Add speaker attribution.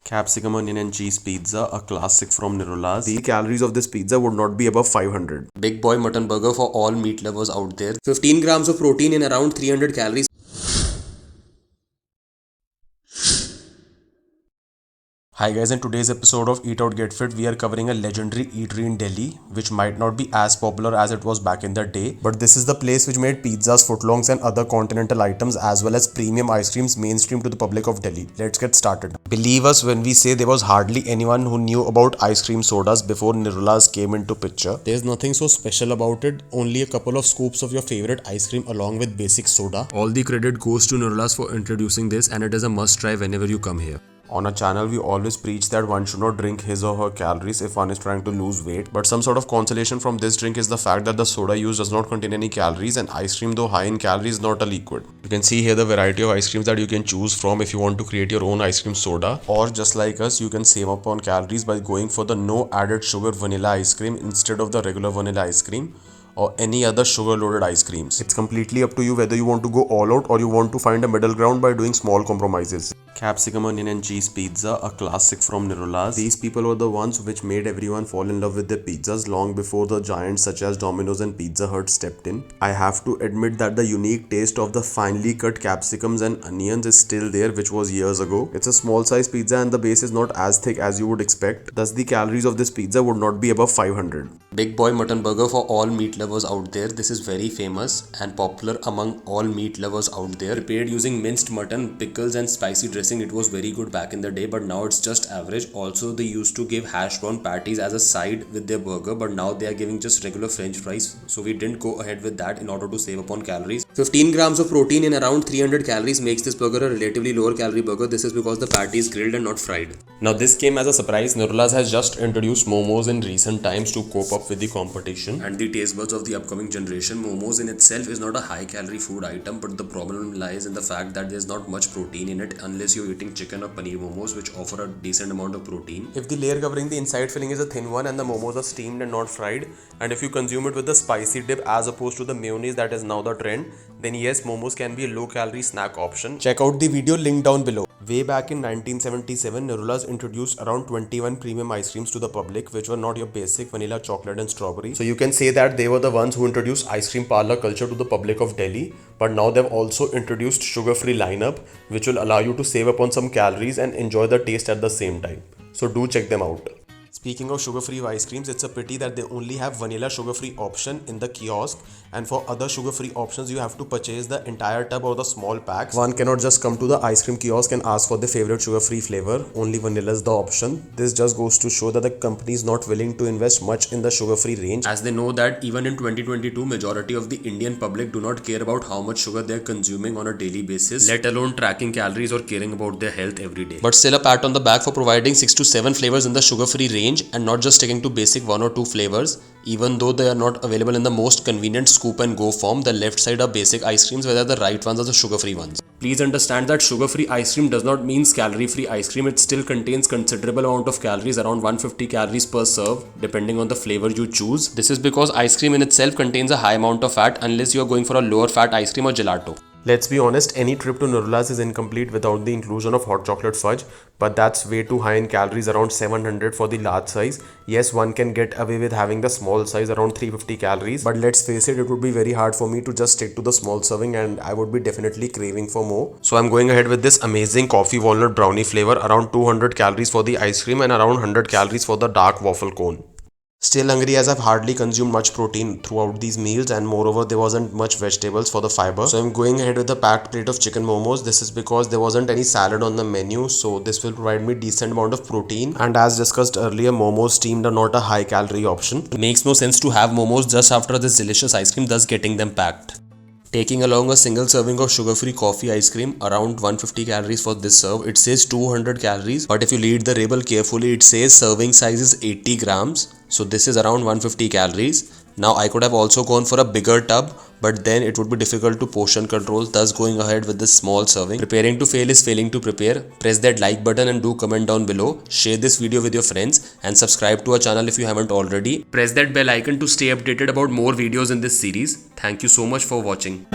Speaker 1: Capsicum, onion and cheese pizza, a classic from Nirola's. The calories of this pizza would not be above 500.
Speaker 2: Big boy mutton burger for all meat lovers out there. 15 grams of protein in around 300 calories.
Speaker 1: Hi guys, in today's episode of Eat Out Get Fit, we are covering a legendary eatery in Delhi, which might not be as popular as it was back in the day, but this is the place which made pizzas, footlongs and other continental items as well as premium ice creams mainstream to the public of Delhi. Let's get started. Believe us when we say there was hardly anyone who knew about ice cream sodas before Nirola's came into picture. There's nothing so special about it, only a couple of scoops of your favorite ice cream along with basic soda. All the credit goes to Nirola's for introducing this, and it is a must try whenever you come here. On our channel, we always preach that one should not drink his or her calories if one is trying to lose weight. But some sort of consolation from this drink is the fact that the soda used does not contain any calories, and ice cream, though high in calories, is not a liquid. You can see here the variety of ice creams that you can choose from if you want to create your own ice cream soda. Or just like us, you can save up on calories by going for the no added sugar vanilla ice cream instead of the regular vanilla ice cream or any other sugar loaded ice creams. It's completely up to you whether you want to go all out or you want to find a middle ground by doing small compromises. Capsicum, onion and cheese pizza, a classic from Nirola's. These people were the ones which made everyone fall in love with their pizzas long before the giants such as Domino's and Pizza Hut stepped in. I have to admit that the unique taste of the finely cut capsicums and onions is still there, which was years ago. It's a small size pizza and the base is not as thick as you would expect. Thus the calories of this pizza would not be above 500.
Speaker 2: Big boy mutton burger for all meat lovers out there. This is very famous and popular among all meat lovers out there. Prepared using minced mutton, pickles and spicy dressing. It was very good back in the day, but now it's just average. Also, they used to give hash brown patties as a side with their burger, but now they are giving just regular french fries. So we didn't go ahead with that in order to save up on calories. 15 grams of protein in around 300 calories makes this burger a relatively lower calorie burger. This is because the patty is grilled and not fried. Now this came as a surprise. Nirola's has just introduced momos in recent times to cope up with the competition and the taste buds of the upcoming generation. Momos in itself is not a high calorie food item, but the problem lies in the fact that there's not much protein in it unless you're eating chicken or paneer momos, which offer a decent amount of protein. If the layer covering the inside filling is a thin one and the momos are steamed and not fried, and if you consume it with the spicy dip as opposed to the mayonnaise that is now the trend, then yes, momos can be a low calorie snack option. Check out the video link down below. Way back in 1977, Nirola's introduced around 21 premium ice creams to the public, which were not your basic vanilla, chocolate and strawberry. So you can say that they were the ones who introduced ice cream parlor culture to the public of Delhi. But now they've also introduced sugar-free lineup, which will allow you to save up on some calories and enjoy the taste at the same time. So do check them out. Speaking of sugar-free ice creams, it's a pity that they only have vanilla sugar-free option in the kiosk, and for other sugar-free options you have to purchase the entire tub or the small packs. One cannot just come to the ice cream kiosk and ask for their favorite sugar-free flavor. Only vanilla is the option. This just goes to show that the company is not willing to invest much in the sugar-free range, as they know that even in 2022 majority of the Indian public do not care about how much sugar they're consuming on a daily basis, let alone tracking calories or caring about their health every day. But still a pat on the back for providing 6 to 7 flavors in the sugar-free range and not just sticking to basic 1 or 2 flavors. Even though they are not available in the most convenient scoop and go form, the left side are basic ice creams, whether the right ones are the sugar-free ones. Please understand that sugar-free ice cream does not mean calorie-free ice cream. It still contains considerable amount of calories, around 150 calories per serve, depending on the flavor you choose. This is because ice cream in itself contains a high amount of fat unless you are going for a lower fat ice cream or gelato. Let's be honest, any trip to Nirola's is incomplete without the inclusion of hot chocolate fudge, but that's way too high in calories, around 700 for the large size. Yes, one can get away with having the small size around 350 calories, but let's face it, it would be very hard for me to just stick to the small serving and I would be definitely craving for more. So I'm going ahead with this amazing coffee walnut brownie flavor, around 200 calories for the ice cream and around 100 calories for the dark waffle cone. Still hungry as I've hardly consumed much protein throughout these meals, and moreover there wasn't much vegetables for the fiber. So I'm going ahead with a packed plate of chicken momos. This is because there wasn't any salad on the menu, so this will provide me decent amount of protein. And as discussed earlier, momos steamed are not a high calorie option. It makes no sense to have momos just after this delicious ice cream, thus getting them packed. Taking along a single serving of sugar-free coffee ice cream, around 150 calories for this serve. It says 200 calories, but if you read the label carefully, it says serving size is 80 grams. So this is around 150 calories. Now I could have also gone for a bigger tub, but then it would be difficult to portion control, thus going ahead with this small serving. Preparing to fail is failing to prepare. Press that like button and do comment down below. Share this video with your friends and subscribe to our channel if you haven't already. Press that bell icon to stay updated about more videos in this series. Thank you so much for watching.